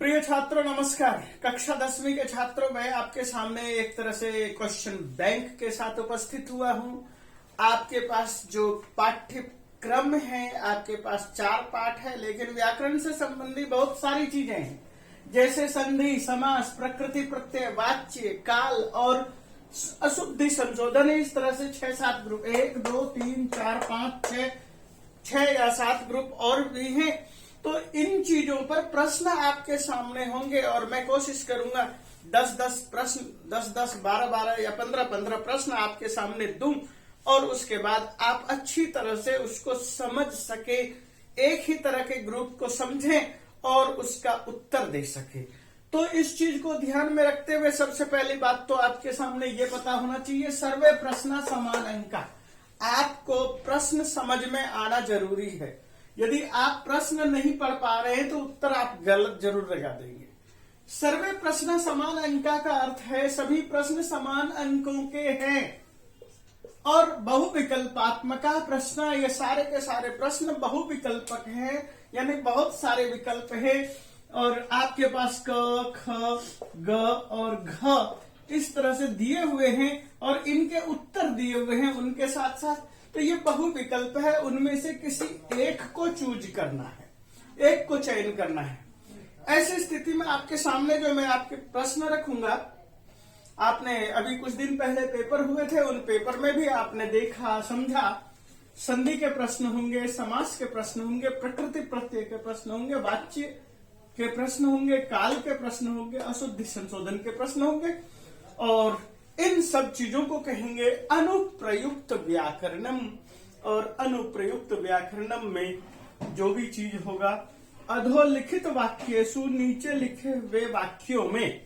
प्रिय छात्रों नमस्कार। कक्षा 10वीं के छात्रों, मैं आपके सामने एक तरह से क्वेश्चन बैंक के साथ उपस्थित हुआ हूं। आपके पास जो पाठ्यक्रम है, आपके पास 4 पाठ है, लेकिन व्याकरण से संबंधी बहुत सारी चीजें हैं, जैसे संधि, समास, प्रकृति प्रत्यय, वाच्य, काल और अशुद्धि संशोधन। इस तरह से 6-7 ग्रुप, 1 2 3 4 5 6 या 7 ग्रुप और भी हैं। तो इन चीजों पर प्रश्न आपके सामने होंगे और मैं कोशिश करूंगा 10-10 प्रश्न, 10-10, 12-12 या 15-15 प्रश्न आपके सामने दूं और उसके बाद आप अच्छी तरह से उसको समझ सके, एक ही तरह के ग्रुप को समझें और उसका उत्तर दे सके। तो इस चीज को ध्यान में रखते हुए सबसे पहली बात तो आपके सामने ये पता होना चाहिए, सर्वे प्रश्न समान अंका। आपको प्रश्न समझ में आना जरूरी है। यदि आप प्रश्न नहीं पढ़ पा रहे हैं तो उत्तर आप गलत जरूर लगा देंगे। सर्वे प्रश्न समान अंका का अर्थ है सभी प्रश्न समान अंकों के हैं और बहुविकल्पात्मक प्रश्न, ये सारे के सारे प्रश्न बहुविकल्पक हैं, यानी बहुत सारे विकल्प हैं और आपके पास क, ख, ग और घ इस तरह से दिए हुए हैं और इनके उत्तर दिए हुए हैं उनके साथ साथ। तो ये बहुविकल्प है, उनमें से किसी एक को चूज करना है, एक को चयन करना है। ऐसी स्थिति में आपके सामने जो मैं आपके प्रश्न रखूंगा, आपने अभी कुछ दिन पहले पेपर हुए थे, उन पेपर में भी आपने देखा समझा। संधि के प्रश्न होंगे, समास के प्रश्न होंगे, प्रकृति प्रत्यय के प्रश्न होंगे, वाच्य के प्रश्न होंगे, काल के प्रश्न होंगे, अशुद्धि संशोधन के प्रश्न होंगे और इन सब चीजों को कहेंगे अनुप्रयुक्त व्याकरणम। और अनुप्रयुक्त व्याकरणम में जो भी चीज होगा, अधोलिखित वाक्येषु, नीचे लिखे हुए वाक्यों में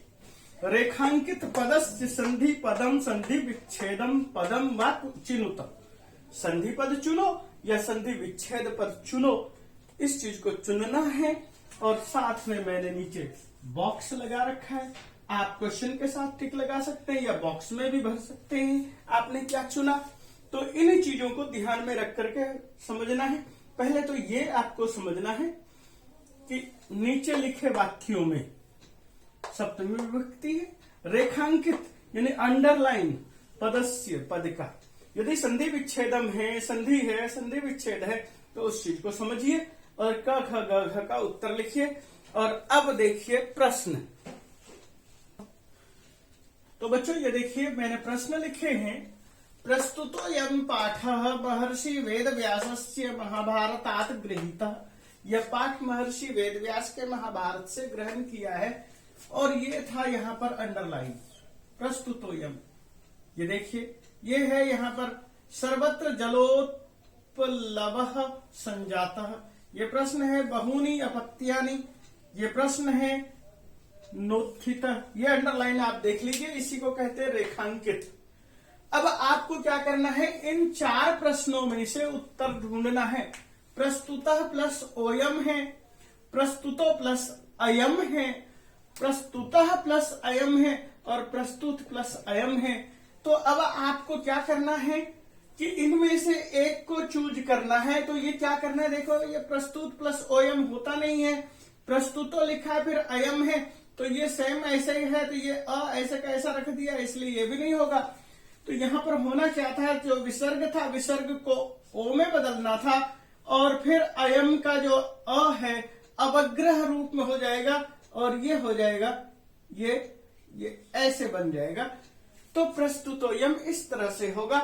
रेखांकित पदस्य संधि पदम संधि विच्छेदम पदम व चिनुत। संधि पद चुनो या संधि विच्छेद पद चुनो, इस चीज को चुनना है। और साथ में मैंने नीचे बॉक्स लगा रखा है, आप क्वेश्चन के साथ टिक लगा सकते हैं या बॉक्स में भी भर सकते हैं आपने क्या चुना। तो इन चीजों को ध्यान में रख करके समझना है। पहले तो ये आपको समझना है कि नीचे लिखे वाक्यों में सप्तमी विभक्ति है, रेखांकित यानी अंडरलाइन पदस्य पद का, यदि संधि विच्छेदम है, संधि है, संधि विच्छेद है, तो उस चीज को समझिए और क ख ग घ का उत्तर लिखिए। और अब देखिए प्रश्न। तो बच्चों ये देखिए मैंने प्रश्न लिखे हैं। प्रस्तुतोऽयं पाठः महर्षि वेदव्यासस्य महाभारतात् गृहीतः। यह पाठ महर्षि वेदव्यास के महाभारत से ग्रहण किया है और ये था यहाँ पर अंडरलाइन प्रस्तुतोऽयं। ये देखिए ये है यहाँ पर सर्वत्र जलोत्प्लवः संजातः। ये प्रश्न है बहूनि अपत्यानि। ये प्रश्न है नोत्थित। ये अंडरलाइन आप देख लीजिए, इसी को कहते हैं रेखांकित। अब आपको क्या करना है, इन 4 प्रश्नों में से उत्तर ढूंढना है। प्रस्तुतः प्लस ओयम है, प्रस्तुतो प्लस अयम है, प्रस्तुतः प्लस अयम है और प्रस्तुत प्लस अयम है। तो अब आपको क्या करना है कि इनमें से एक को चूज करना है। तो ये क्या करना है, देखो ये प्रस्तुत प्लस ओयम होता नहीं है, प्रस्तुतो लिखा है फिर अयम है, तो ये सेम ऐसे ही है, तो ये अ ऐसे का ऐसा रख दिया, इसलिए ये भी नहीं होगा। तो यहाँ पर होना क्या था, जो विसर्ग था विसर्ग को ओ में बदलना था और फिर अयम का जो अ है अवग्रह रूप में हो जाएगा और ये हो जाएगा, ये ऐसे बन जाएगा। तो प्रस्तुतोयम इस तरह से होगा।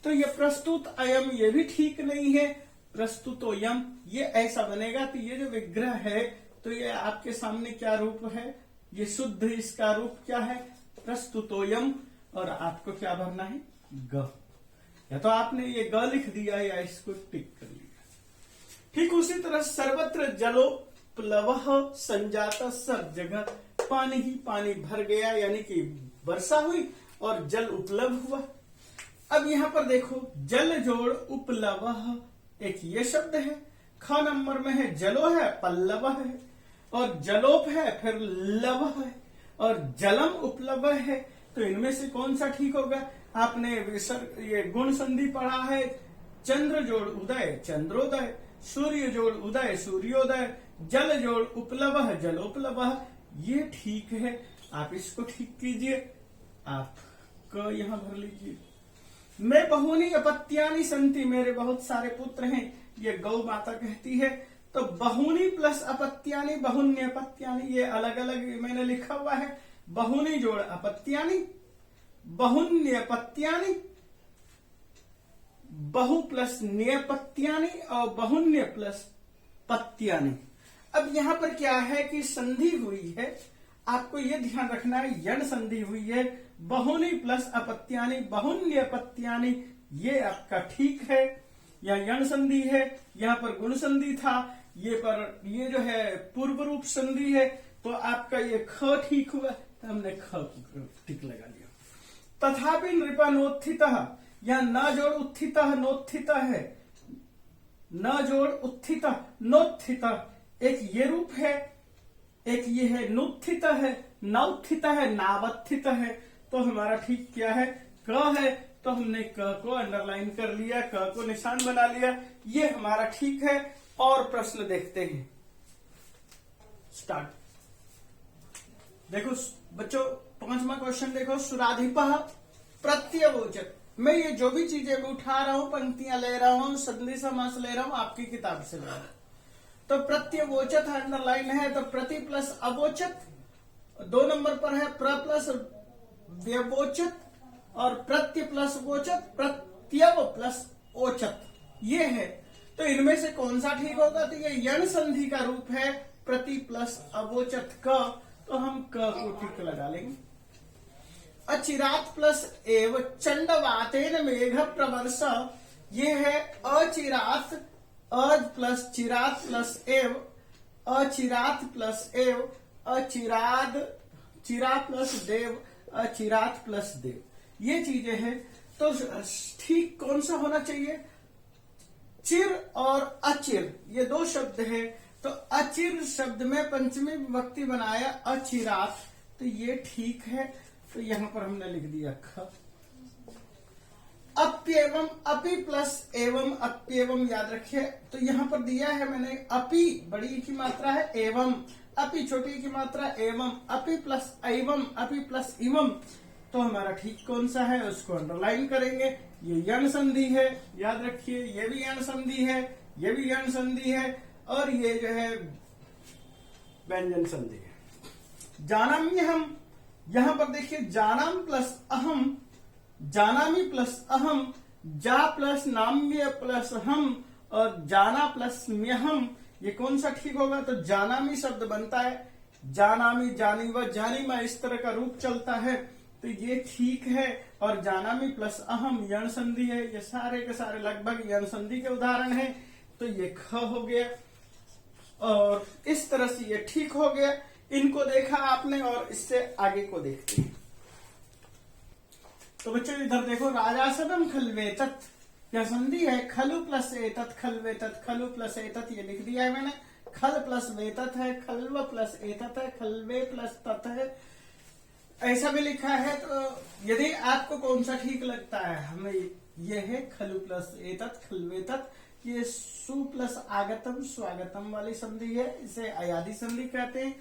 तो ये प्रस्तुत अयम ये भी ठीक नहीं है, प्रस्तुतोयम ये ऐसा बनेगा। तो ये जो विग्रह है, तो ये आपके सामने क्या रूप है, ये शुद्ध इसका रूप क्या है, प्रस्तुतोयम। और आपको क्या भरना है, ग। या तो आपने ये ग लिख दिया या इसको टिक कर लिया। ठीक उसी तरह सर्वत्र जलोप्लवः संजातः, सब जगह पानी ही पानी भर गया, यानी कि वर्षा हुई और जल उपलब्ध हुआ। अब यहाँ पर देखो जल जोड़ उपलवः, एक ये शब्द है, ख नंबर में है, जलो है, पल्लव है और जलोप है, फिर लव है और जलम उपलव है। तो इनमें से कौन सा ठीक होगा, आपने ये गुण संधि पढ़ा है, चंद्र जोड़ उदय चंद्रोदय, सूर्य जोड़ उदय सूर्योदय, जल जोड़ उपलवः जलोपलवः, ये ठीक है, आप इसको ठीक कीजिए, आप क यहां भर लीजिए। मैं बहुनी अपत्यानि संति, मेरे बहुत सारे पुत्र हैं, ये गौ माता कहती है। तो बहुनी प्लस अपत्यानि, बहुन्य अपत्यानि, ये अलग अलग मैंने लिखा हुआ है। बहुनी जोड़ अपत्यानि, बहुन्य अपत्यानि, बहु प्लस न्यपत्यानि और बहुन्य प्लस पत्यानि। अब यहां पर क्या है कि संधि हुई है, आपको यह ध्यान रखना है, यण संधि हुई है। बहुनी प्लस अपत्यानि, बहुन्य अपत्यानि, ये आपका ठीक है। यहाँ यण संधि है, यहाँ पर गुण संधि था, ये जो है पूर्व रूप संधि है, तो आपका ये ख ठीक हुआ, तो हमने ख टिक लगा लिया। तथापि नृपा नोत्थितः, यहाँ न जोड़ उत्थितः नोत्थितः है, न जोड़ उत्थितः नोत्थितः, एक ये रूप है, एक ये है नुत्थित है, नौत्थित है, नावत्थित है। तो हमारा ठीक क्या है, क है, तो हमने क को अंडरलाइन कर लिया, क को निशान बना लिया, ये हमारा ठीक है। और प्रश्न देखते हैं, स्टार्ट। देखो बच्चों, 5वां क्वेश्चन देखो, सुराधिपः प्रत्यवोचक। मैं ये जो भी चीजें मैं उठा रहा हूं, पंक्तियां ले रहा हूं, संधि समास ले रहा हूं, आपकी किताब से ले रहा हूं। तो प्रत्यवोचत अंडरलाइन है, तो प्रति प्लस अवोचत, 2 नंबर पर है प्र प्लस व्यवोचत, और प्रत्य प्लस वोचत, प्रत्यव प्लस ओचत, ये है। तो इनमें से कौन सा ठीक होगा, तो ये यण संधि का रूप है, प्रति प्लस अवोचत क, तो हम क को टिक लगा लेंगे। अचिरात प्लस एव चंडवातेन मेघ प्रवर्ष, ये है अचिरात, अज प्लस चिरात प्लस एव, अचिरात प्लस एव, अचिराद, चिरा प्लस देव, अचिरात प्लस देव, ये चीजें हैं। तो ठीक कौन सा होना चाहिए, चिर और अचिर, ये 2 शब्द है। तो अचिर शब्द में पंचमी विभक्ति बनाया अचिरात, तो ये ठीक है। तो यहां पर हमने लिख दिया ख। अप्येवम, अपि प्लस एवं, अप्येवम याद रखिए। तो यहां पर दिया है मैंने, अपि बड़ी की मात्रा है, एवं, अपि छोटी की मात्रा एवं, अपि प्लस एवं, अपि प्लस इवम। तो हमारा ठीक कौन सा है, उसको अंडरलाइन करेंगे। ये यण संधि है, याद रखिए, ये भी यण संधि है, ये भी यण संधि है, और ये जो है व्यंजन संधि है। जानामि हम, यहां पर देखिए जानाम प्लस अहम, जानामि प्लस अहम, जा प्लस नाम्य प्लस हम, और जाना प्लस म्यहम, ये कौन सा ठीक होगा, तो जानामि शब्द बनता है, जानामि, जानी व जानी मा, इस तरह का रूप चलता है, तो ये ठीक है। और जानामि प्लस अहम यण संधि है, ये सारे के सारे लगभग यण संधि के उदाहरण हैं। तो ये ख हो गया, और इस तरह से ये ठीक हो गया। इनको देखा आपने, और इससे आगे को देखते हैं। तो बच्चों इधर देखो, राजासनम खलवेतत, यह संधि है, खलु प्लस एतत खलवेतत, खलु प्लस एतत ये लिख दिया है मैंने, खल प्लस वेतत है, खलव प्लस एतत है, खलवे प्लस तत है, ऐसा भी लिखा है। तो यदि आपको कौन सा ठीक लगता है, हमें ये है खलु प्लस एतत खलवेतत, ये सु प्लस आगतम स्वागतम वाली संधि है, इसे अयादि संधि कहते हैं।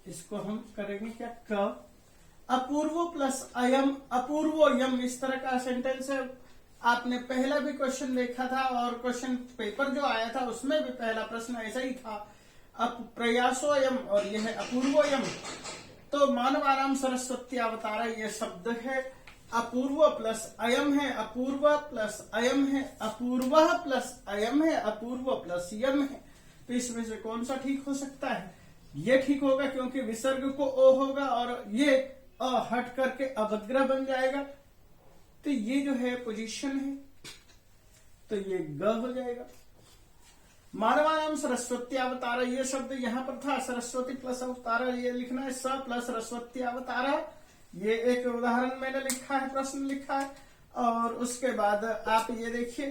इसको हम करेंगे क्या, क। अपूर्व प्लस अयम, अपूर्वो यम, इस तरह का सेंटेंस है। आपने पहला भी क्वेश्चन देखा था, और क्वेश्चन पेपर जो आया था उसमें भी पहला प्रश्न ऐसा ही था, प्रयासोयम, और यह है अपूर्वोयम। तो मानवानाम सरस्वती अवतारा ये शब्द है, अपूर्व प्लस अयम है, अपूर्व प्लस अयम है, अपूर्व प्लस अयम है, अपूर्व प्लस यम है। तो इसमें से कौन सा ठीक हो सकता है, ये ठीक होगा, क्योंकि विसर्ग को ओ होगा और ये अ हट करके अवग्रह बन जाएगा। तो ये जो है पोजीशन है, तो ये ग हो जाएगा। मानवानाम सरस्वती अवतारा, ये शब्द यहां पर था, सरस्वती प्लस अवतारा ये लिखना है, स प्लस सरस्वती अवतारा, ये एक उदाहरण मैंने लिखा है, प्रश्न लिखा है। और उसके बाद आप ये देखिए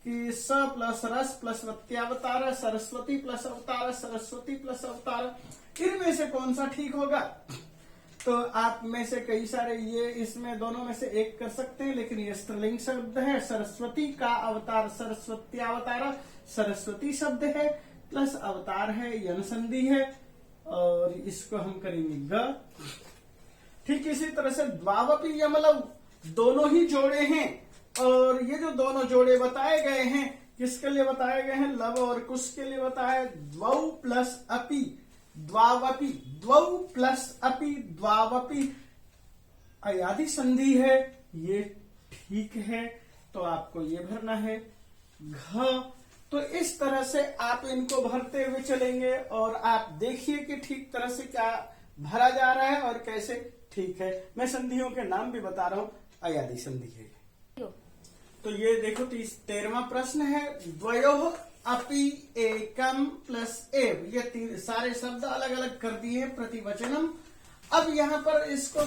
कि स प्लस रस प्लस वत्यावतारा, सरस्वती प्लस अवतारा, सरस्वती प्लस अवतारा, इनमें से कौन सा ठीक होगा। तो आप में से कई सारे ये इसमें दोनों में से एक कर सकते हैं, लेकिन ये स्त्रीलिंग शब्द है, सरस्वती का अवतार सरस्वती अवतारा, सरस्वती शब्द है प्लस अवतार है, यन संधि है। और इसको हम करेंगे ग। ठीक इसी तरह से द्वावपी यमलव, दोनों ही जोड़े हैं, और ये जो दोनों जोड़े बताए गए हैं किसके लिए बताए गए हैं, लव और कुश के लिए बताया। द्वौ प्लस अपि द्वावपी, द्वौ प्लस अपि द्वावपी अयादि संधि है, ये ठीक है, तो आपको ये भरना है घ। तो इस तरह से आप इनको भरते हुए चलेंगे और आप देखिए कि ठीक तरह से क्या भरा जा रहा है और कैसे ठीक है। मैं संधियों के नाम भी बता रहा हूं, अयादि संधि है। तो ये देखो 13वां प्रश्न है, द्वयोः अपि एकम प्लस एव, ये सारे शब्द अलग अलग कर दिए हैं प्रतिवचनम। अब यहाँ पर इसको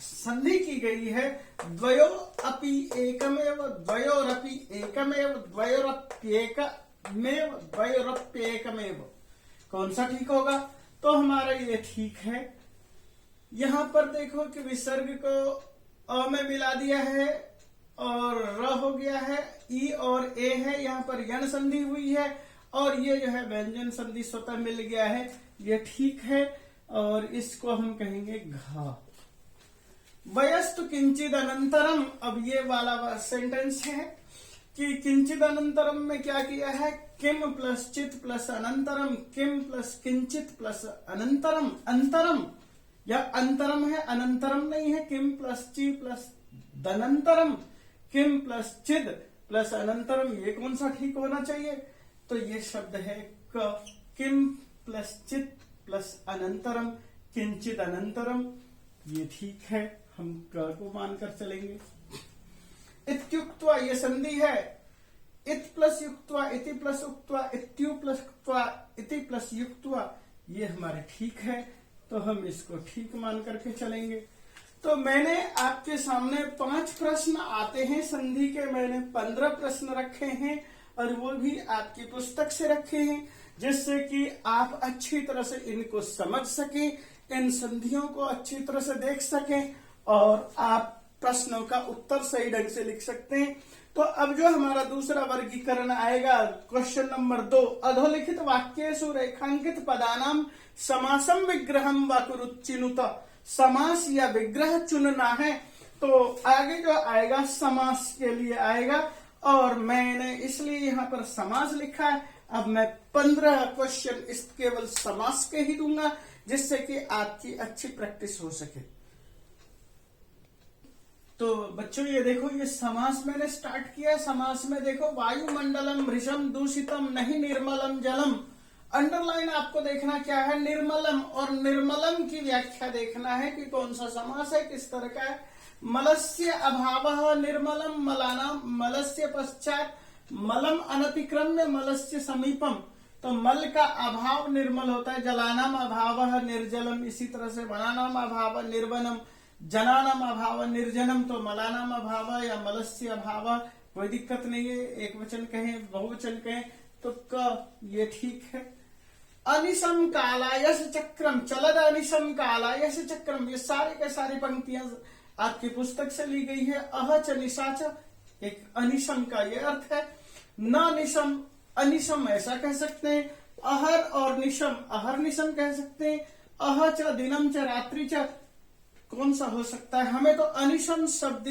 संधि की गई है, द्वयो अपि एकमेव, द्वयोरपि एकमेव, द्वयोरप्येकमेव, द्वयोरप्येकमेव। कौन सा ठीक होगा? तो हमारा ये ठीक है। यहां पर देखो कि विसर्ग को अ में मिला दिया है और र हो गया है, ई और ए है, यहाँ पर यण संधि हुई है और ये जो है व्यंजन संधि स्वतः मिल गया है, ये ठीक है। और इसको हम कहेंगे घ। वयस्तु किंचिद अनंतरम, अब ये वाला सेंटेंस है कि किंचिद अनंतरम में क्या किया है, किम प्लस चित प्लस अनंतरम, किम प्लस किंचित प्लस अनंतरम, अंतरम या अंतरम है, अनंतरम नहीं है, किम प्लस ची प्लस दनंतरम, किम प्लस चिद प्लस अनंतरम, ये कौन सा ठीक होना चाहिए? तो ये शब्द है क, किम प्लस चित प्लस अनंतरम, किंचित अनंतरम, ये ठीक है, हम क को मानकर चलेंगे। इत्युक्त्वा, ये संधि है, इत प्लस युक्त्वा, इति प्लस उक्त्वा, इत्यु प्लस उक्त्वा, इति प्लस युक्त्वा, ये हमारे ठीक है, तो हम इसको ठीक मान करके चलेंगे। तो मैंने आपके सामने 5 प्रश्न आते हैं संधि के, मैंने 15 प्रश्न रखे हैं और वो भी आपकी पुस्तक से रखे हैं, जिससे कि आप अच्छी तरह से इनको समझ सकें, इन संधियों को अच्छी तरह से देख सकें और आप प्रश्नों का उत्तर सही ढंग से लिख सकते हैं। तो अब जो हमारा दूसरा वर्गीकरण आएगा, क्वेश्चन नंबर 2, अधोलिखित वाक्येषु रेखांकित पदानाम समासम विग्रहम वा कुरुचिनुत, समास या विग्रह चुनना है। तो आगे जो आएगा समास के लिए आएगा और मैंने इसलिए यहाँ पर समास लिखा है। अब मैं 15 क्वेश्चन इस केवल समास के ही दूंगा, जिससे कि आपकी अच्छी प्रैक्टिस हो सके। तो बच्चों ये देखो, ये समास मैंने स्टार्ट किया। समास में देखो, वायुमंडलम भृशम दूषितम नहीं निर्मलम जलम। अंडरलाइन आपको देखना क्या है, निर्मलम, और निर्मलम की व्याख्या देखना है कि कौन सा समास है, किस तरह का है। मलस्य अभावः निर्मलम मलानाम, मलस्य पश्चात मलम अनतिक्रम्य मलस्य समीपम, तो मल का अभाव निर्मल होता है। जलानाम अभावः निर्जलम, इसी तरह से वनानाम अभाव निर्वनम, जनानाम अभाव निर्जनम, तो मलानाम अभाव या मलस्य अभाव, कोई दिक्कत नहीं है, एक वचन कहें बहुवचन कहें तो क, ये ठीक है। अनिशम कालायस चक्रम, चलद अनिशम कालायस चक्रम, ये सारे के सारी पंक्तियां आपकी पुस्तक से ली गई है। अहच निशाच, एक अनिशम का ये अर्थ है। न निशम, अनिशम ऐसा कह सकते हैं। अहर और निशम, अहर निशम कह सकते हैं। अह च दिनम च रात्रि च, कौन सा हो सकता है? हमें तो अनिशम शब्द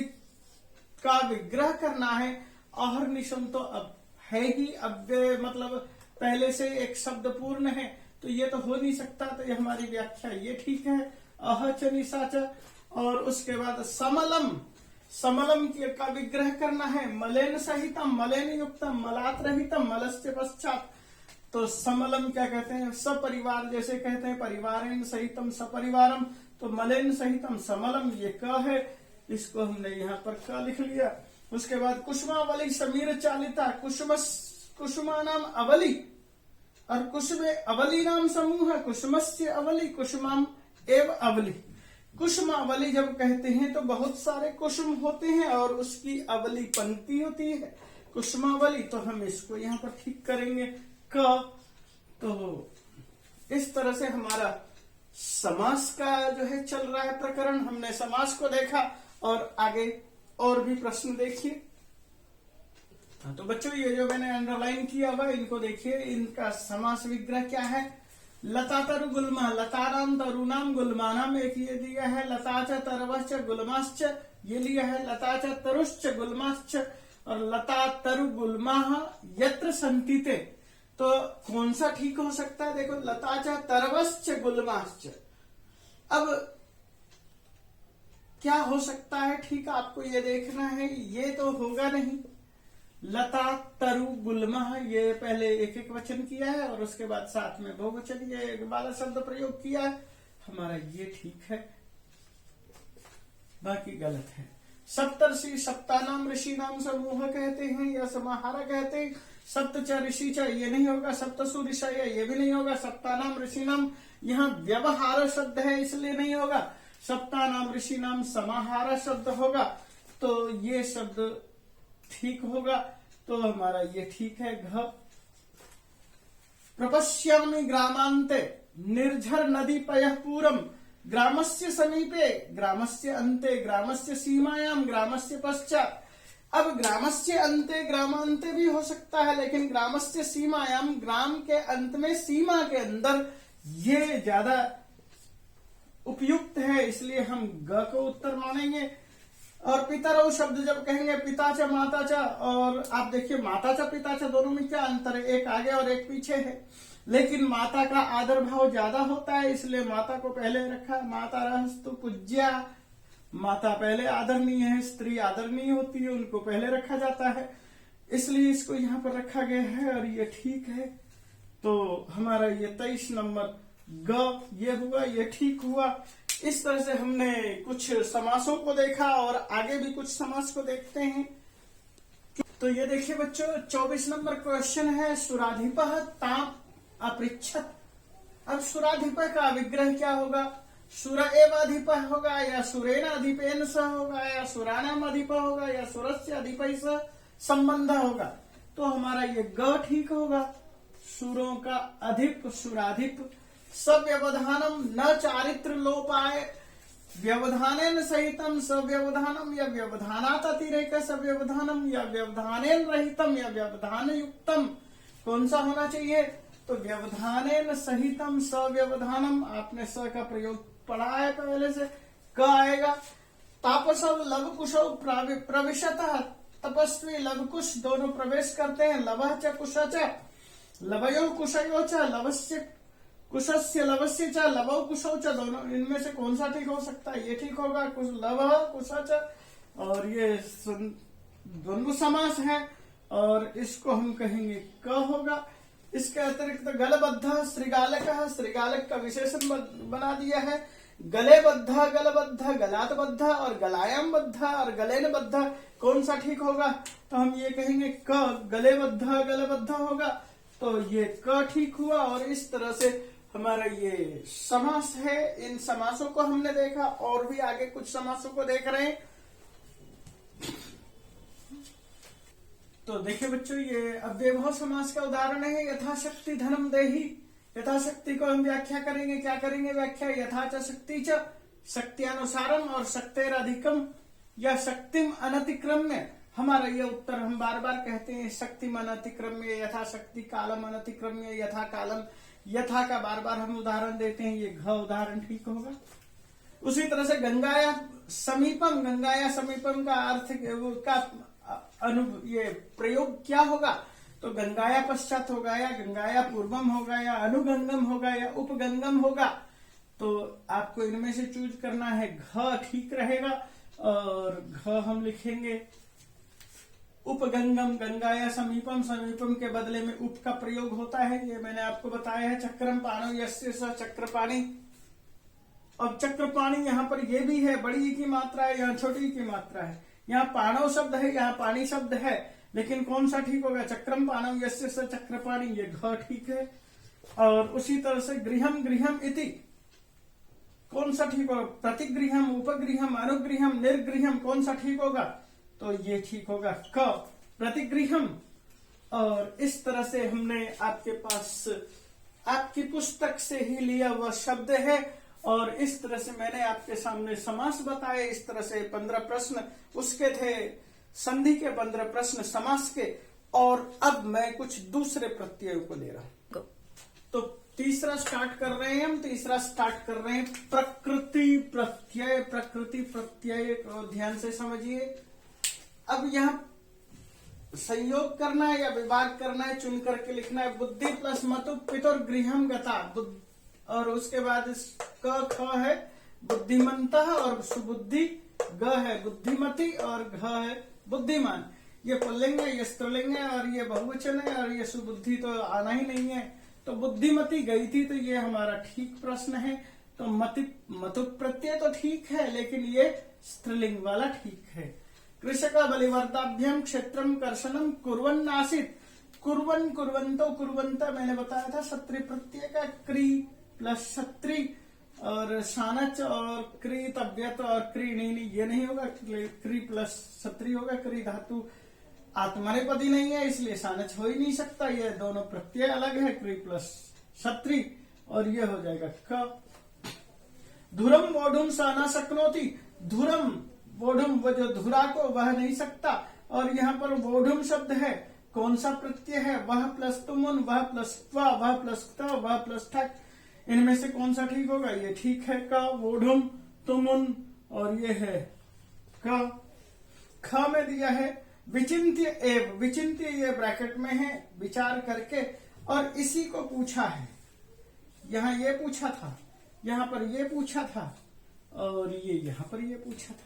का विग्रह करना है। अहर निशम तो अब है ही, अव्यय मतलब पहले से एक शब्द पूर्ण है, तो ये तो हो नहीं सकता, तो ये हमारी व्याख्या ये ठीक है। अह च निशाच, और उसके बाद समलम, समलम का विग्रह करना है। मलेन सहितम, मलेन युक्तम, मलात रहितम, मलस्य पश्चात, तो समलम क्या कहते हैं? सपरिवार जैसे कहते हैं, परिवारेन सहितम सपरिवारम, तो मलेन सहितम समलम, ये क है, इसको हमने यहाँ पर क लिख लिया। उसके बाद कुसुमावली समीर चालिता, कुसुमा नाम अवली, और कुसुमे अवली नाम समूह, कुसुमस्य अवली, कुसुमाम एव अवली। कुसुमावली जब कहते हैं तो बहुत सारे कुसुम होते हैं और उसकी अवली पंक्ति होती है, कुसुमावली, तो हम इसको यहाँ पर ठीक करेंगे क। तो इस तरह से हमारा समास का जो है चल रहा है प्रकरण, हमने समास को देखा और आगे और भी प्रश्न देखिए। तो बच्चों ये जो मैंने अंडरलाइन किया हुआ इनको देखिए, इनका समास विग्रह क्या है, लता तरु गुल्मा, लतानाम तरुणाम गुल्मानाम एक ये दिया है, लता च तरवश्च गुल्माश्च ये लिया है, लता च तरुश्च गुल्माश्च और लता तरु गुल्मा यत्र संतीते। तो कौन सा ठीक हो सकता है? देखो, लता च तरवश्च गुल्माश्च। अब क्या हो सकता है ठीक, आपको ये देखना है। ये तो होगा नहीं, लता तरु गुल्मा, ये पहले एक एक वचन किया है और उसके बाद साथ में बहुवचन ये वाला शब्द प्रयोग किया है, हमारा ये ठीक है, बाकी गलत है। सप्तर्षि सप्तानाम ऋषि नाम समूह कहते हैं या समाहारा कहते हैं। सप्त च ऋषि च ये नहीं होगा, सप्तसु ऋषय ये भी नहीं होगा, सप्तानाम ऋषि नाम यहाँ व्यवहार शब्द है इसलिए नहीं होगा, सप्तानाम ऋषि नाम समाहार शब्द होगा, तो ये शब्द ठीक होगा, तो हमारा ये ठीक है। घ प्रपश्यामि ग्रामांते निर्झर नदी पयः पूरम, ग्रामस्य समीपे, ग्रामस्य अंते, ग्रामस्य सीमायाम, ग्रामस्य पश्चात। अब ग्रामस्य अंते ग्रामांते भी हो सकता है, लेकिन ग्रामस्य सीमायाम, ग्राम के अंत में सीमा के अंदर, ये ज्यादा उपयुक्त है, इसलिए हम ग को उत्तर मानेंगे। और पितरौ शब्द जब कहेंगे पिता च माता च, और आप देखिए माता च पिता च दोनों में क्या अंतर है? एक आगे और एक पीछे है, लेकिन माता का आदर भाव ज्यादा होता है इसलिए माता को पहले रखा। माता रहस्तु पूज्या, माता पहले आदरणीय है, स्त्री आदरणीय होती है, उनको पहले रखा जाता है, इसलिए इसको यहाँ पर रखा गया है और ये ठीक है। तो हमारा ये 23 नंबर ग ये हुआ, ये ठीक हुआ। इस तरह से हमने कुछ समासों को देखा और आगे भी कुछ समास को देखते हैं। तो ये देखिए बच्चों, 24 नंबर क्वेश्चन है, सुराधिपः ताम अपृच्छत। अब सुराधिपः का विग्रह क्या होगा? सुर एव अधिपः होगा या सुरेण अधिपेन सह होगा या सुराणाम अधिपः होगा या सुरस्य अधिपः सह संबंध होगा। तो हमारा ये ग ठीक होगा, सुरों का अधिप, सुराधिप। सव्यवधानम न चारित्र लोपाय, व्यवधानेन सहितम सव्यवधानम या व्यवधानात् अतिरेक सव्यवधानम या व्यवधानेन रहितम या व्यवधान युक्तम। कौन सा होना चाहिए? तो व्यवधानेन सहितम सव्यवधानम, आपने स का प्रयोग पढ़ा है पहले से, क आएगा। तापसव लवकुशव प्रविशतः, तपस्वी लवकुश दोनों प्रवेश करते हैं। लवः च कुश च, लवयो कुशयो च, लवस्य कुशस्य लवस्य च, लवौ कुशौ च, दोनों इनमें से कौन सा ठीक हो सकता है? ये ठीक होगा, कुश लवः कुश च, और ये द्वंद्व समास है और इसको हम कहेंगे क होगा। इसके अतिरिक्त गलबद्ध श्रृगालक, श्रृगालक का विशेषण बना दिया है। गले बद्ध, गलबद्ध, गलात बद्ध और गलायाम बद्ध और गलेन बद्ध, कौन सा ठीक होगा? तो हम ये कहेंगे क, गले बद्ध गलबद्ध होगा, तो ये क ठीक हुआ। और इस तरह से हमारा ये समास है। इन समासों को हमने देखा और भी आगे कुछ समासों को देख रहे हैं। तो देखिए बच्चों, ये अव्ययभाव समास का उदाहरण है। यथाशक्ति धनम देहि, यथाशक्ति को हम व्याख्या करेंगे। क्या करेंगे व्याख्या? यथा च शक्ति च, शक्त्यानुसारम और शक्तेर अधिकम या शक्तिम अनतिक्रम्य। हमारा ये उत्तर हम बार बार कहते हैं, शक्तिम अनतिक्रम्य, यथाशक्ति कालम अनतिक्रम्य, यथा कालम। यथा का बार बार हम उदाहरण देते हैं, ये घ उदाहरण ठीक होगा। उसी तरह से गंगाया समीपम, गंगाया समीपम का अर्थ का ये प्रयोग क्या होगा? तो गंगाया पश्चात होगा या गंगाया पूर्वम होगा या अनुगंगम होगा या उपगंगम होगा। तो आपको इनमें से चूज करना है, घ ठीक रहेगा और घ हम लिखेंगे उपगंगम। गंगाया समीपम, समीपम के बदले में उप का प्रयोग होता है, ये मैंने आपको बताया है। चक्रम पाणो यस्य स चक्रपाणी। अब चक्रपाणी यहाँ पर ये भी है, बड़ी की मात्रा है, यहाँ छोटी की मात्रा है। यहाँ पाणव शब्द है, यहाँ पानी शब्द है, लेकिन कौन सा ठीक होगा? चक्रम पाणव यस्य स चक्रपाणी, ये घ ठीक है। और उसी तरह से गृहम, गृहम इति, कौन सा ठीक होगा? प्रतिगृहम, उपगृहम, अनुगृहम, निर्गृहम, कौन सा ठीक होगा? तो ये ठीक होगा क, प्रतिगृहम। और इस तरह से हमने आपके पास आपकी पुस्तक से ही लिया हुआ शब्द है और इस तरह से मैंने आपके सामने समास बताए। इस तरह से 15 प्रश्न उसके थे, संधि के 15 प्रश्न समास के। और अब मैं कुछ दूसरे प्रत्ययों को ले रहा हूं। तो तीसरा स्टार्ट कर रहे हैं प्रकृति प्रत्यय को ध्यान से समझिए। अब यहाँ संयोग करना है या विभाग करना है, चुन करके लिखना है। बुद्धि प्लस मतु पितुर गृहम गता, और उसके बाद क ख है बुद्धिमंता और सुबुद्धि, ग है बुद्धिमती और घ है बुद्धिमान। ये पुल्लिंग है, ये स्त्रीलिंग है और ये बहुवचन है, और ये सुबुद्धि तो आना ही नहीं है। तो बुद्धिमती गई थी, तो ये हमारा ठीक प्रश्न है। तो मतु प्रत्यय तो ठीक है, लेकिन ये स्त्रीलिंग वाला ठीक है। कृषक बलिवर्दाभ्यम क्षेत्रम कर्षणम कुर्वन् आसीत्, कुर्वन् कुर्वन्तो कुर्वन्ता मैंने बताया था क्षत्रिय प्रत्यय का क्री प्लस क्षत्रि, और सानच और क्री तव्यत और क्री नहीं ये नहीं होगा, क्री प्लस क्षत्रि होगा। क्री धातु आत्मनेपदी नहीं है, इसलिए सानच हो ही नहीं सकता। ये दोनों प्रत्यय अलग है, क्री प्लस क्षत्रि, और ये हो जाएगा क। धुरम वोढुम साना शक्नोति, धुरम वोढुम वो जो धुरा को वह नहीं सकता, और यहाँ पर वोढुम शब्द है, कौन सा प्रत्यय है? वह प्लस तुमुन, वह प्लस त्वा, वह प्लस त, वह प्लस ठक। इनमें से कौन सा ठीक होगा? ये ठीक है का, वोढुम तुमुन, और ये है का। ख में दिया है विचिंत्य एव, विचिंत्य ये ब्रैकेट में है, विचार करके, और इसी को पूछा है। यहाँ ये पूछा था, यहाँ पर ये पूछा था, और ये यहाँ पर ये पूछा था।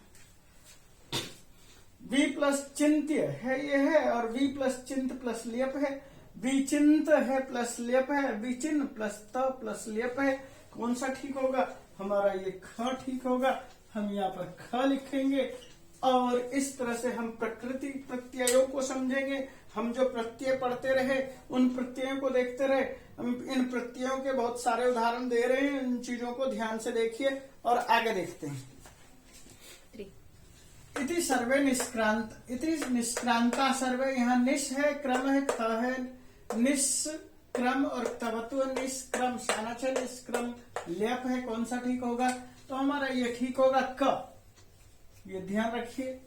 वी प्लस चिंत्य है ये है, और वी प्लस चिंत प्लस लियप है। विचिंत है प्लस लियप है, विचिन प्लस त प्लस लियप है। कौन सा ठीक होगा? हमारा ये ख ठीक होगा। हम यहाँ पर ख लिखेंगे, और इस तरह से हम प्रकृति प्रत्ययों को समझेंगे। हम जो प्रत्यय पढ़ते रहे, उन प्रत्ययों को देखते रहे। हम इन प्रत्ययों के बहुत सारे उदाहरण दे रहे हैं, इन चीजों को ध्यान से देखिए और आगे देखते हैं। इति सर्वे निष्क्रांत, इति निष्क्रांता सर्वे, यहाँ निश है, क्रम है, ख है, निष्क्रम और तवतु निष्क्रम, सानच है, निष्क्रम लेप है। कौन सा ठीक होगा? तो हमारा ये ठीक होगा क। ये ध्यान रखिए।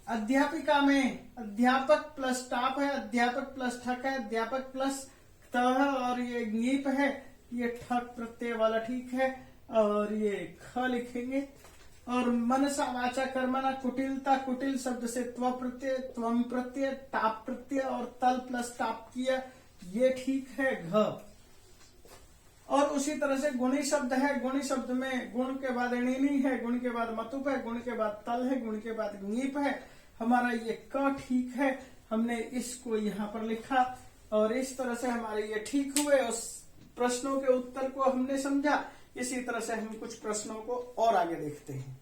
अध्यापिका में अध्यापक प्लस टाप है, अध्यापक प्लस ठक है, अध्यापक प्लस त है, और ये ङीप है, ये ठक प्रत्यय वाला ठीक है, और ये ख लिखेंगे। और मनसा वाचा कर्मणा कुटिलता, कुटिल शब्द से त्व प्रत्यय, त्वम प्रत्यय, टाप प्रत्यय और तल प्लस टाप किया, ये ठीक है घ। और उसी तरह से गुणी शब्द है, गुणी शब्द में गुण के बाद णिनी है, गुण के बाद मतुप है, गुण के बाद तल है, गुण के बाद ङीप है। हमारा ये क ठीक है, हमने इसको यहाँ पर लिखा, और इस तरह से हमारे ये ठीक हुए। उस प्रश्नों के उत्तर को हमने समझा। इसी तरह से हम कुछ प्रश्नों को और आगे देखते हैं।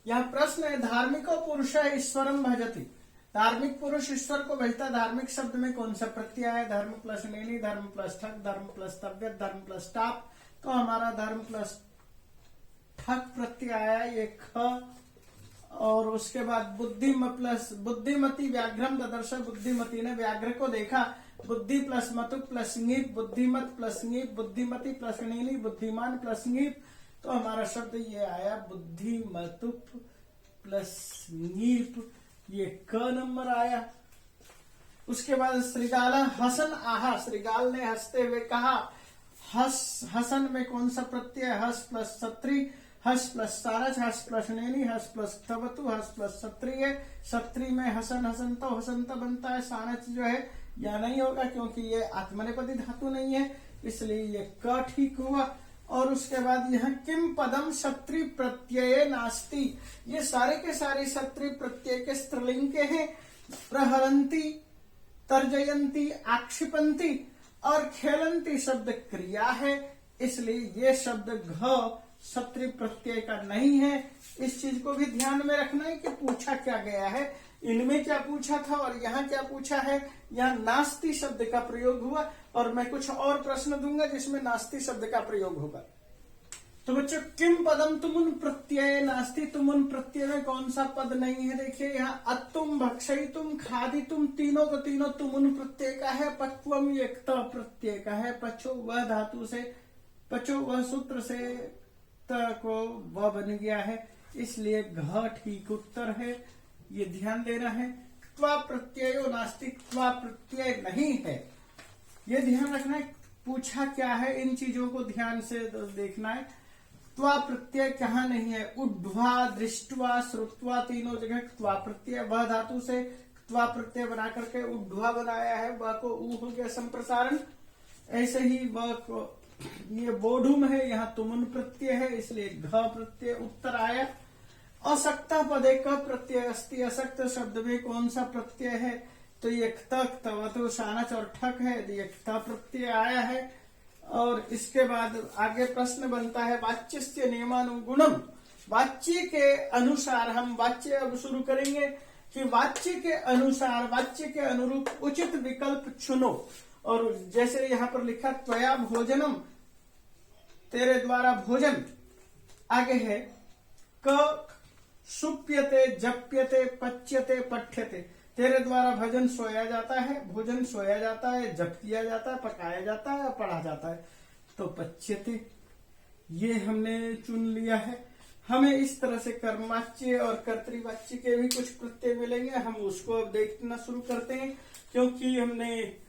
यहाँ प्रश्न है, धार्मिको पुरुष ईश्वरम भजति, धार्मिक पुरुष ईश्वर को भजता। धार्मिक शब्द में कौन सा प्रत्यय है? धर्म प्लस नेनी, धर्म प्लस ठक, धर्म प्लस तव्यत, धर्म प्लस टाप। तो हमारा धर्म प्लस ठक प्रत्यय आया ये ख। और उसके बाद बुद्धि प्लस बुद्धिमती व्याघ्रम ददर्श, बुद्धिमती ने व्याघ्र को देखा। बुद्धि plus मतु plus ङीप, बुद्धिमत plus ङीप, Buddhimati plus णिनी, बुद्धिमान प्लस ङीप। तो हमारा शब्द ये आया बुद्धिमतुप प्लस ङीप, ये क नंबर आया। उसके बाद श्रीगाल हसन आहा, श्रीगाल ने हंसते हुए कहा। हसन में कौन सा प्रत्यय? हस प्लस क्षत्रि, हस प्लस सारच, हस प्लस नेनी, हस प्लस तवतु, हस प्लस क्षत्रि है। क्षत्रि में हसन हसंत हसंत बनता है। सानच जो है या नहीं होगा, क्योंकि ये आत्मनेपदी धातु नहीं है, इसलिए ये क ठीक हुआ। और उसके बाद यह किम पदम क्षत्रि प्रत्यय नास्ति, ये सारे के सारे क्षत्रि प्रत्यय के स्त्रीलिंग के हैं। प्रहरंती, तर्जयंती, आक्षिपंती और खेलंती शब्द क्रिया है, इसलिए ये शब्द घ क्षत्रि प्रत्यय का नहीं है। इस चीज को भी ध्यान में रखना है कि पूछा क्या गया है, इनमें क्या पूछा था और यहाँ क्या पूछा है। यहाँ नास्ति शब्द का प्रयोग हुआ, और मैं कुछ और प्रश्न दूंगा जिसमें नास्ति शब्द का प्रयोग होगा। तो बच्चों, किम पदम तुमुन प्रत्यय नास्ति, तुमुन प्रत्यय में कौन सा पद नहीं है? देखिए यहाँ अतुम, भक्षयितुम, खादितुम, तीनों को तीनों तुमुन प्रत्यय का है। पक्वम ये त प्रत्यय का है। पचो वह धातु से, पचो वह सूत्र से त को व बन गया है, इसलिए घ ठीक उत्तर है। ये ध्यान देना है। त्वा प्रत्ययो नास्ति, त्वा प्रत्यय नहीं है। ये ध्यान रखना है पूछा क्या है, इन चीजों को ध्यान से देखना है। त्वा प्रत्यय कहाँ नहीं है, उड्ढवा, दृष्टवा, श्रुत्वा, तीनों जगह त्वा प्रत्यय, वह धातु से त्वा प्रत्यय बना करके उड्ढवा बनाया है, वह को ऊ हो गया संप्रसारण। ऐसे ही वह को ये बोधुम है, यहाँ तुमुन प्रत्यय है इसलिए घ प्रत्यय उत्तर आया। असक्त पदे क प्रत्यय अस्ति, असक्त शब्द में कौन सा प्रत्यय है, तो ये तो शानच और ठक है, ये प्रत्यय आया है। और इसके बाद आगे प्रश्न बनता है वाच्यस्य नियमानुगुणम, वाच्य के अनुसार, हम वाच्य अब शुरू करेंगे कि वाच्य के अनुसार, वाच्य के अनुरूप उचित विकल्प चुनो। और जैसे यहाँ पर लिखा त्वया भोजनम, तेरे द्वारा भोजन, आगे है क सुप्यते, जप्यते, पच्यते, पठ्यते, तेरे द्वारा भजन सोया जाता है, भोजन सोया जाता है, जप किया जाता है, पकाया जाता है, पढ़ा जाता है, तो पच्यते ये हमने चुन लिया है। हमें इस तरह से कर्मवाच्य और कर्तृवाच्य के भी कुछ प्रत्यय मिलेंगे, हम उसको अब देखना शुरू करते हैं। क्योंकि हमने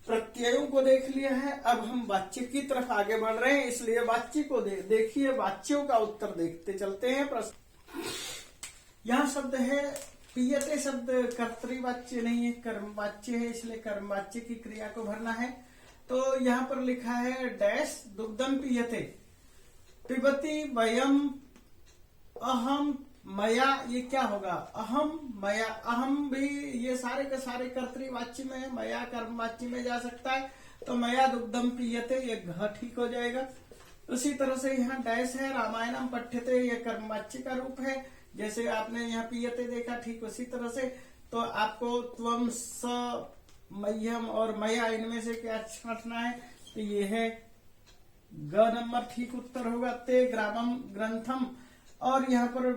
प्रत्ययों को देख लिया है, अब हम वाच्य की तरफ आगे बढ़ रहे हैं, इसलिए वाच्य को देखिए, वाच्यों का उत्तर देखते चलते हैं। प्रश्न यहाँ शब्द है पीयते, शब्द कर्तृवाच्य नहीं है, कर्मवाच्य है, इसलिए कर्मवाच्य की क्रिया को भरना है। तो यहाँ पर लिखा है डैश दुग्धम पीयते, पिबती वयम अहम मया, ये क्या होगा, अहम मया, अहम भी ये सारे के सारे कर्तृवाच्य में है, मया कर्मवाच्य में जा सकता है, तो मया दुग्धम पीयते ये घ ठीक हो जाएगा। उसी तरह से यहाँ डैश है रामायणम पठ्यते, ये कर्मवाच्य का रूप है, जैसे आपने यहाँ पीयते देखा, ठीक उसी तरह से। तो आपको त्वम, स, मह्यम और मया, इनमें से क्या छांटना है, तो ये है ग नंबर ठीक उत्तर होगा। ते ग्रामम ग्रंथम, और यहाँ पर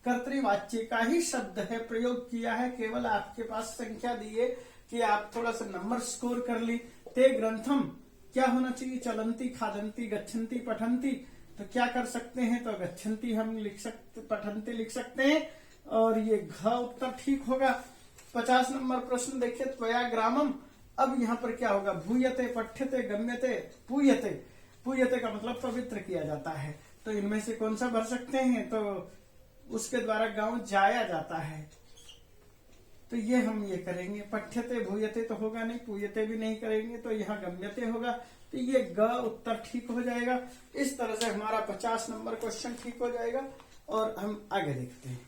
कर्तृवाच्य का ही शब्द है प्रयोग किया है, केवल आपके पास संख्या दी है कि आप थोड़ा सा नंबर स्कोर कर ली। ते ग्रंथम क्या होना चाहिए, चलंती, खादंती, गच्छन्ति, पठंती, तो क्या कर सकते हैं, तो गच्छन्ति हम लिख सकते, पठंती लिख सकते हैं, और ये घ उत्तर ठीक होगा। 50 नंबर प्रश्न देखिए, त्वया ग्रामम, अब यहाँ पर क्या होगा, भूयते, पठ्यते, गम्यते, पूयते, पूयते का मतलब पवित्र किया जाता है, तो इनमें से कौन सा भर सकते हैं, तो उसके द्वारा गांव जाया जाता है, तो ये हम ये करेंगे। पठ्यते, भूयते तो होगा नहीं, पूयते भी नहीं करेंगे, तो यहाँ गम्यते होगा, तो ये ग उत्तर ठीक हो जाएगा। इस तरह से हमारा 50 नंबर क्वेश्चन ठीक हो जाएगा। और हम आगे देखते हैं।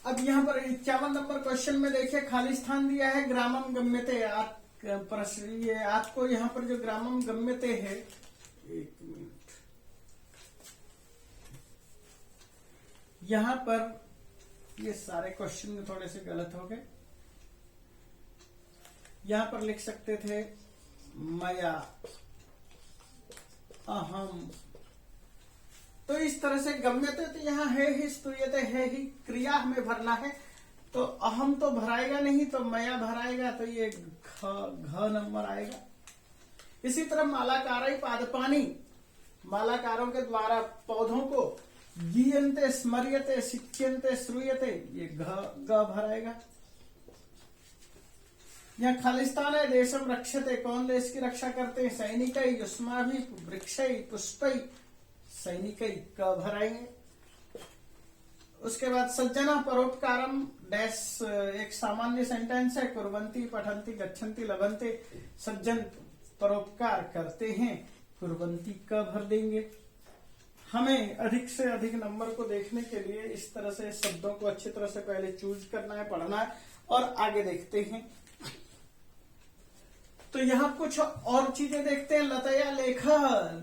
अब यहाँ पर 51 नंबर क्वेश्चन में देखिए खाली स्थान दिया है, ग्रामम गम्यते, आपको यहाँ पर जो ग्रामम गम्यते है, एक मिनट, यहाँ पर ये सारे क्वेश्चन में थोड़े से गलत हो गए। यहाँ पर लिख सकते थे मया, अहम, तो इस तरह से गम्यते, तो यहाँ है ही, स्तूयते है ही, क्रिया हमें भरना है, तो अहम तो भराएगा नहीं, तो मया भराएगा, तो ये घ नंबर आएगा। इसी तरह मालाकार पादपानी, मालाकारों के द्वारा पौधों को गीयन्ते, स्मर्यते, शिच्यन्ते, श्रूयते, ये ग भराएगा। यहाँ खालिस्तान है, देशम रक्षते, कौन देश की रक्षा करते हैं, सैनिक, युष्माभि, वृक्षई, पुष्पई, सैनिक क भराएंगे। उसके बाद सज्जना परोपकारम डैश, एक सामान्य सेंटेंस है, कुर्वन्ति, पठन्ति, गच्छन्ति, लभन्ते, सज्जन परोपकार करते हैं, कुर्वन्ति क भर देंगे। हमें अधिक से अधिक नंबर को देखने के लिए इस तरह से शब्दों को अच्छी तरह से पहले चूज करना है, पढ़ना है, और आगे देखते हैं। तो यहाँ कुछ और चीजें देखते हैं। लतया लेख,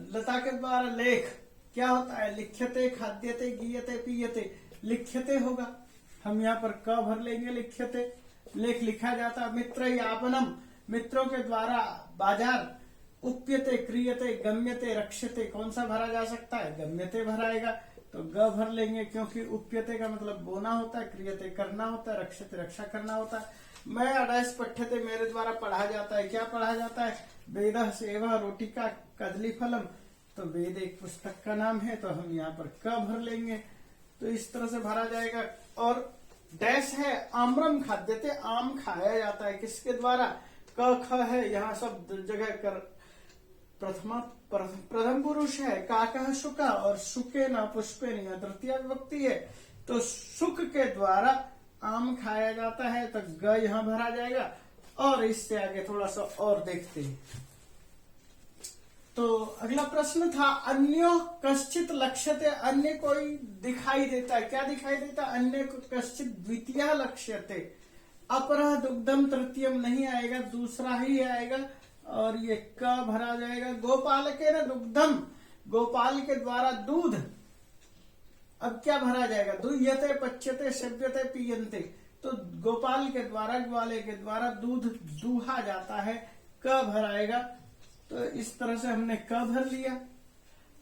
लता के द्वारा लेख क्या होता है, लिख्यते, खाद्यते, गीयते, पीयते, लिख्यते होगा, हम यहाँ पर क भर लेंगे, लिख्यते, लेख लिखा जाता। मित्र यापनम, मित्रों के द्वारा बाजार, उप्यते, क्रियते, गम्यते, रक्षते, कौन सा भरा जा सकता है, गम्यते भराएगा, तो ग भर लेंगे, क्योंकि उप्यते का मतलब बोना होता है, क्रियते करना होता है, रक्षते रक्षा करना होता है। मैं अडैस पठ्यते, मेरे द्वारा पढ़ा जाता है, क्या पढ़ा जाता है, वेद सेवा, रोटिका, कदली फलम, तो वेद एक पुस्तक का नाम है, तो हम यहाँ पर क भर लेंगे, तो इस तरह से भरा जाएगा। और डैश है आम्रम खाद्यते, आम खाया जाता है, किसके द्वारा, क ख है, यहाँ सब जगह कर प्रथम पुरुष है, काकः शुका, और शुके न पुष्पे न तृतीय विभक्ति है, तो शुक के द्वारा आम खाया जाता है, तो ग यहाँ भरा जाएगा। और इससे आगे थोड़ा सा और देखते हैं। तो अगला प्रश्न था अन्यो कश्चित लक्ष्यते, अन्य कोई दिखाई देता है, क्या दिखाई देता है? अन्य कश्चित द्वितीय लक्ष्यते, अपरः दुग्धम तृतीयम नहीं आएगा, दूसरा ही आएगा, और ये क भरा जाएगा। गोपाल के न दुग्धम, गोपाल के द्वारा दूध, अब क्या भरा जाएगा? दुह्यते पच्यते सेव्यते पीयन्ते, तो गोपाल के द्वारा, ग्वाले के द्वारा दूध दूहा जाता है, क भराएगा। तो इस तरह से हमने क भर लिया।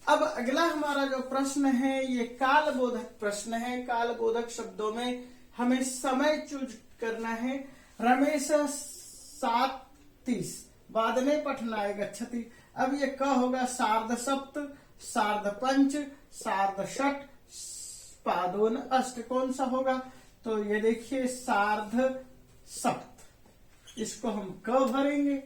अब अगला हमारा जो प्रश्न है ये काल बोधक प्रश्न है। काल बोधक शब्दों में हमें समय चूज करना है। रमेश 7:30 वादने पठनाय गच्छति, अब ये क होगा सार्ध सप्त, सार्ध पंच, सार्ध षट, पादोन अष्ट, कौन सा होगा? तो ये देखिए सार्ध सप्त, इसको हम क भरेंगे।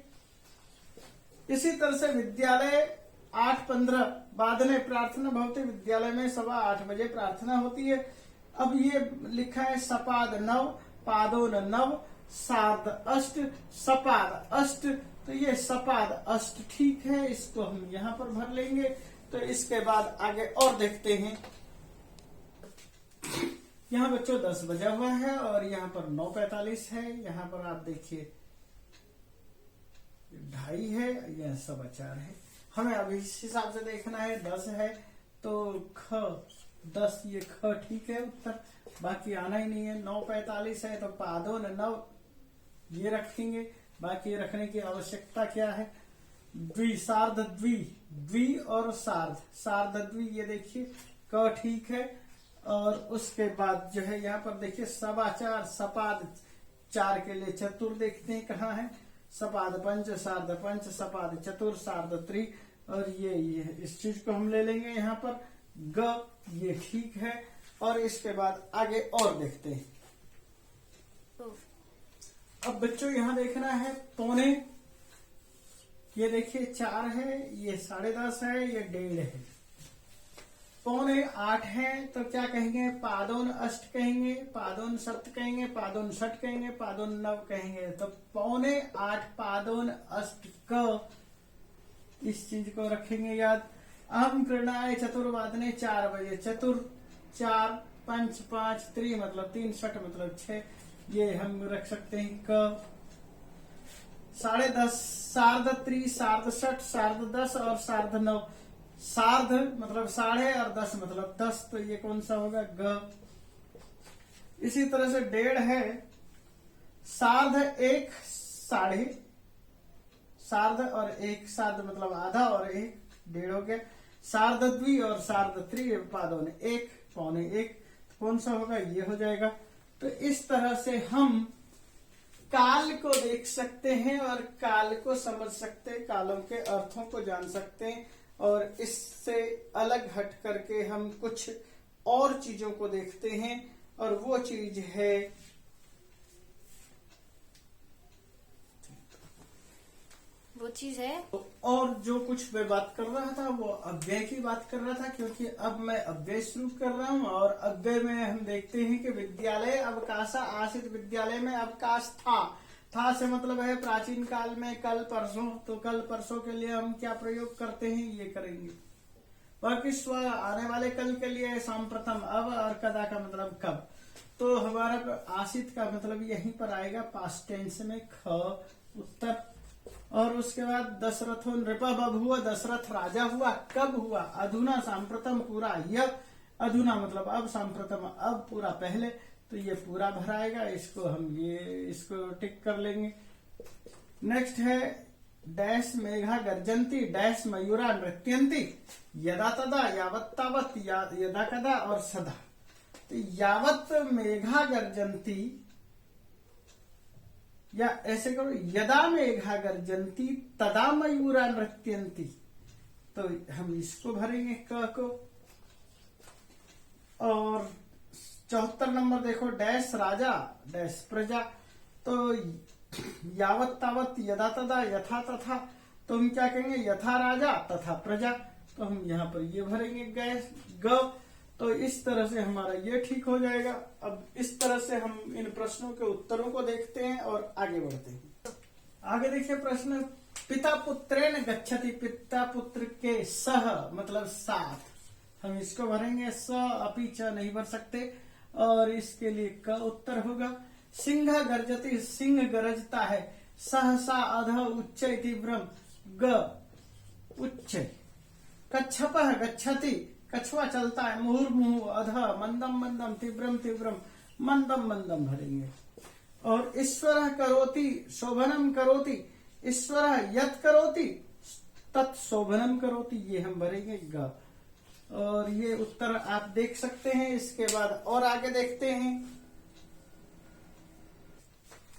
इसी तरह से विद्यालय 8:15 वादने प्रार्थना भवति, विद्यालय में 8:15 बजे प्रार्थना होती है। अब ये लिखा है सपाद 9, पादोन 9, सार्ध अष्ट, सपाद अष्ट, तो ये सपाद अष्ट ठीक है, इसको हम यहाँ पर भर लेंगे। तो इसके बाद आगे और देखते हैं। यहाँ बच्चों 10 बजा हुआ है और यहाँ पर 9:45 है। यहाँ पर आप देखिए 2:30 है, यह 4:15 है। हमें अभी इस हिसाब से देखना है। 10 है तो ख 10, ये ख ठीक है उत्तर, बाकी आना ही नहीं है। 9:45 है तो पादोन 9 ये रखेंगे, बाकी रखने की आवश्यकता क्या है? द्वि, सार्ध द्वि, द्वि और सार्ध, सार्ध द्वि, ये देखिए क ठीक है। और उसके बाद जो है यहाँ पर देखिए 4:15, सपाद 4 के लिए चतुर देखते हैं कहाँ है। सपाद पंच, सार्ध पंच, सपाद चतुर, सार्ध त्रि, और ये इस चीज को हम ले लेंगे यहाँ पर ग, ये ठीक है। और इसके बाद आगे और देखते हैं। अब बच्चों यहाँ देखना है पौने, ये देखिए 4 है, ये 10:30 है, ये 1:30 है। पौने 8 है तो क्या कहेंगे? पादोन अष्ट कहेंगे, पादोन सप्त कहेंगे, पादोन षट कहेंगे, पादोन 9 कहेंगे। तो पौने 8 पादोन अष्ट क, इस चीज को रखेंगे याद। अहम कृणाय चतुर्वादने 4 बजे, चतुर 4, पंच 5, त्रि मतलब 3, षट मतलब 6, ये हम रख सकते हैं क। 10:30 सार्ध त्रि, सार्ध षट, सार्ध 10 और सार्ध 9, सार्ध मतलब 10.5 और 10 मतलब 10, तो ये कौन सा होगा? ग। इसी तरह से 1:30 है, सार्ध 1 साढ़े, सार्ध और 1, सार्ध मतलब आधा और 1, 1:30 हो गया। सार्ध द्वि और सार्ध त्रि, पादोन 1, पौने 1, तो कौन सा होगा? ये हो जाएगा। तो इस तरह से हम काल को देख सकते हैं और काल को समझ सकते हैं, कालों के अर्थों को जान सकते हैं। और इससे अलग हट करके हम कुछ और चीजों को देखते हैं, और वो चीज है और जो कुछ मैं बात कर रहा था वो अव्यय की बात कर रहा था, क्योंकि अब मैं अव्यय शुरू कर रहा हूँ। और अव्यय में हम देखते हैं कि विद्यालय अवकाशा आसित, विद्यालय में अवकाश था से मतलब है प्राचीन काल में कल परसों, तो कल परसों के लिए हम क्या प्रयोग करते हैं ये करेंगे। बाकी स्व आने वाले कल के लिए सांप्रथम अब, और कदा का मतलब कब, तो हमारा आसित का मतलब यहीं पर आएगा पास्ट टेंस में ख उत्तर। और उसके बाद दशरथो नृप बभूव, दशरथ राजा हुआ, कब हुआ? अधुना सांप्रथम पूरा, यह अधुना मतलब अब, सांप्रथम अब पूरा पहले, तो ये पूरा भराएगा। इसको हम इसको टिक कर लेंगे। नेक्स्ट है डैश मेघा गर्जंती, डैश मयूरा नृत्यंती, यदा तदा, यावत तावत, यदा कदा और सदा। तो यावत मेघा गर्जंती, या ऐसे करो यदा मेघा गर्जंती तदा मयूरा नृत्यंती, तो हम इसको भरेंगे क को। और 74 नंबर देखो, डैश राजा डैश प्रजा, तो यावत तावत यदा तदा यथा तथा, तो हम क्या कहेंगे यथा राजा तथा प्रजा, तो हम यहाँ पर ये भरेंगे गैस ग। तो इस तरह से हमारा ये ठीक हो जाएगा। अब इस तरह से हम इन प्रश्नों के उत्तरों को देखते हैं और आगे बढ़ते हैं। आगे देखिए प्रश्न, पिता पुत्रेण गच्छति, पिता पुत्र के सह मतलब साथ, हम इसको भरेंगे स, अपि च नहीं भर सकते और इसके लिए क उत्तर होगा। सिंह गर्जति, सिंह गरजता है, सहसा अध उच्च तीव्रम, ग उच्च। कच्छपः गच्छति, कछुआ चलता है, मुहुर्मुहु अध मंदम मंदम, तीव्रम तीव्रम, मंदम मंदम भरेंगे। और ईश्वरः करोति शोभनम करोति, ईश्वरः यत् करोति तत् शोभनम करोति, ये हम भरेंगे ग। और ये उत्तर आप देख सकते हैं। इसके बाद और आगे देखते हैं।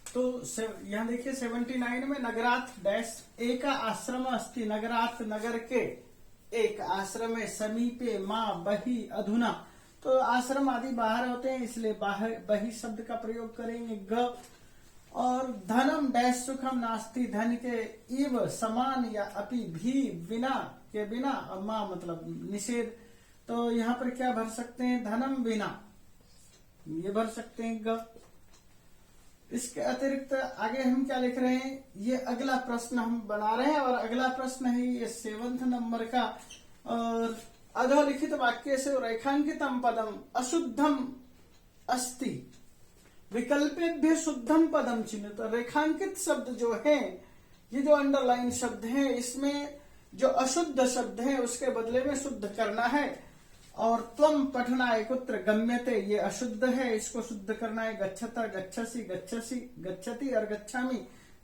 तो यहाँ देखिए 79 में नगरात डैश एक आश्रम अस्ति, नगरात नगर के एक आश्रम है, समीपे माँ बही अधुना, तो आश्रम आदि बाहर होते हैं इसलिए बाहर बही शब्द का प्रयोग करेंगे ग। और धनम डैश सुखम नास्ति, धन के इव समान या अपि भी बिना के बिना, और माँ मतलब निषेध, तो यहाँ पर क्या भर सकते हैं धनम बिना, ये भर सकते हैं ग। इसके अतिरिक्त आगे हम क्या लिख रहे हैं, ये अगला प्रश्न हम बना रहे हैं और अगला प्रश्न है ये 7 नंबर का। और अधोलिखित वाक्य से रेखांकितम पदम अशुद्धम अस्ति, विकल्पेभ्य शुद्धम पदम चिन्ह। तो रेखांकित शब्द जो है, ये जो अंडरलाइन शब्द है, इसमें जो अशुद्ध शब्द है उसके बदले में शुद्ध करना है। और त्वम पठनाय कुत्र गम्यते, ये अशुद्ध है, इसको शुद्ध करना है। गच्छता गच्छसि, गच्छसि गच्छति और गच्छामि,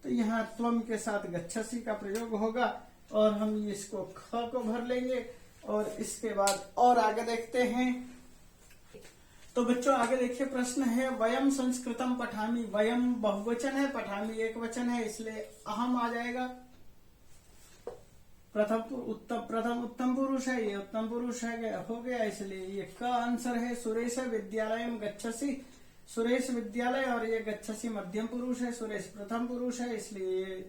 तो यहाँ त्वम के साथ गच्छसि का प्रयोग होगा और हम इसको ख को भर लेंगे। और इसके बाद और आगे देखते हैं। तो बच्चों आगे देखिए प्रश्न है, वयम संस्कृतम पठामि, वयम बहुवचन है, पठामि एक वचन है, इसलिए अहम आ जाएगा। प्रथम उत्तम पुरुष है, ये उत्तम पुरुष है हो गया, इसलिए ये का आंसर है। सुरेश विद्यालय गच्छसि, सुरेश विद्यालय, और ये गच्छसि मध्यम पुरुष है, सुरेश प्रथम पुरुष है, इसलिए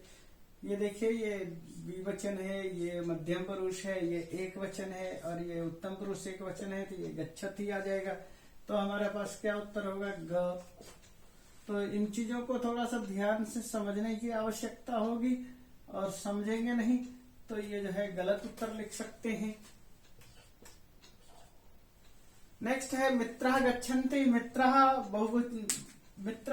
ये देखिए ये द्विवचन है, ये मध्यम पुरुष है, ये एक वचन है, और ये उत्तम पुरुष एक वचन है, तो ये गच्छति आ जाएगा। तो हमारे पास क्या उत्तर होगा ग। तो इन चीजों को थोड़ा सा ध्यान से समझने की आवश्यकता होगी, और समझेंगे नहीं तो ये जो है गलत उत्तर लिख सकते हैं। नेक्स्ट है मित्रः गच्छन्ति, मित्रा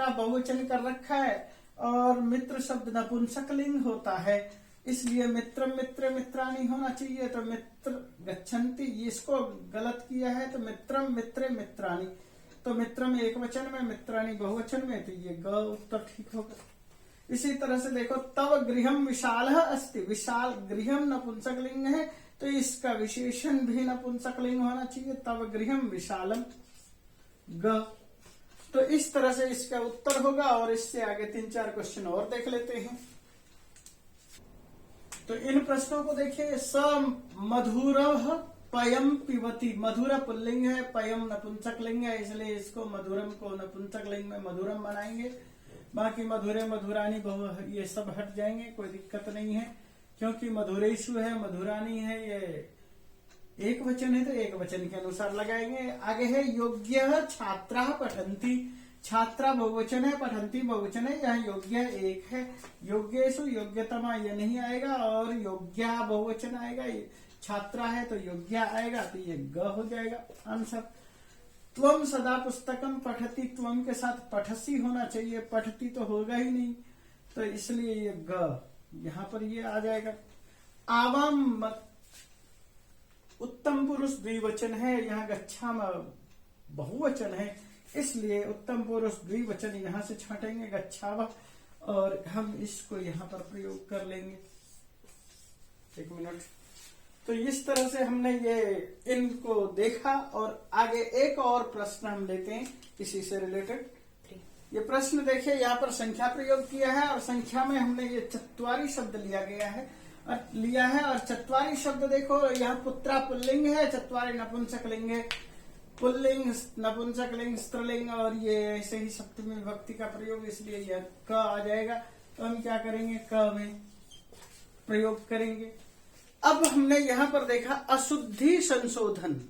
बहुवचन कर रखा है और मित्र शब्द नपुंसकलिंग होता है, इसलिए मित्र मित्र मित्राणी होना चाहिए। तो मित्र गच्छन्ति, इसको गलत किया है, तो मित्रम मित्रे मित्राणी, तो मित्रम एक वचन में, मित्राणी बहुवचन में, तो ये ग उत्तर ठीक होगा। इसी तरह से देखो, तव गृहम विशाल अस्ति, विशाल गृहम नपुंसकलिंग है, तो इसका विशेषण भी नपुंसकलिंग होना चाहिए, तव गृहम विशालम ग। तो इस तरह से इसका उत्तर होगा। और इससे आगे 3-4 क्वेश्चन और देख लेते हैं। तो इन प्रश्नों को देखिए। स मधुरः पयम पिबति, मधुर पुल्लिंग है, पयम नपुंसकलिंग है, इसलिए इसको मधुरम को नपुंसकलिंग में मधुरम बनाएंगे। बाकी मधुरे मधुरानी बहु ये सब हट जाएंगे, कोई दिक्कत नहीं है, क्योंकि मधुरेशु है, मधुरानी है, ये एक वचन है तो एक वचन के अनुसार लगाएंगे। आगे है योग्य छात्रा पठंती, छात्रा बहुवचन है, पठंती बहुवचन है, यहाँ योग्य एक है, योग्येषु योग्यतमा ये नहीं आएगा, और योग्या बहुवचन आएगा, छात्रा है तो योग्य आएगा, तो ये ग हो जाएगा आंसर। त्वम सदा पुस्तकम पठती, त्वम के साथ पठसी होना चाहिए, पठती तो होगा ही नहीं, तो इसलिए ये ग यहाँ पर ये आ जाएगा। आवाम उत्तम पुरुष द्विवचन है, यहाँ गच्छाम बहुवचन है, इसलिए उत्तम पुरुष द्विवचन यहाँ से छाटेंगे गच्छाव, और हम इसको यहाँ पर प्रयोग कर लेंगे। एक मिनट। तो इस तरह से हमने ये इनको देखा, और आगे एक और प्रश्न हम लेते हैं इसी से रिलेटेड। ये प्रश्न देखिए, यहाँ पर संख्या प्रयोग किया है, और संख्या में हमने ये चत्वारी शब्द लिया है, और चत्वारी शब्द देखो, यहाँ पुत्रा पुल्लिंग है, चत्वारी नपुंसकलिंग है, पुल्लिंग, नपुंसकलिंग, स्त्रीलिंग और ये ऐसे ही सप्तमी विभक्ति का प्रयोग, इसलिए यह क आ जाएगा। तो हम क्या करेंगे, क में प्रयोग करेंगे। अब हमने यहां पर देखा अशुद्धि संशोधन,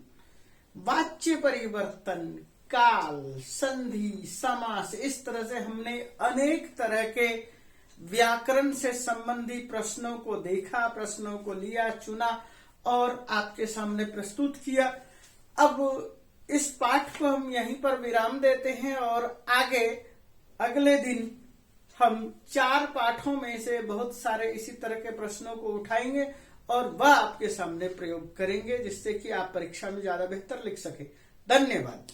वाच्य परिवर्तन, काल, संधि, समास, इस तरह से हमने अनेक तरह के व्याकरण से संबंधी प्रश्नों को देखा, प्रश्नों को लिया, चुना और आपके सामने प्रस्तुत किया। अब इस पाठ को हम यहीं पर विराम देते हैं और आगे अगले दिन हम 4 पाठों में से बहुत सारे इसी तरह के प्रश्नों को उठाएंगे और वह आपके सामने प्रयोग करेंगे, जिससे कि आप परीक्षा में ज्यादा बेहतर लिख सके। धन्यवाद।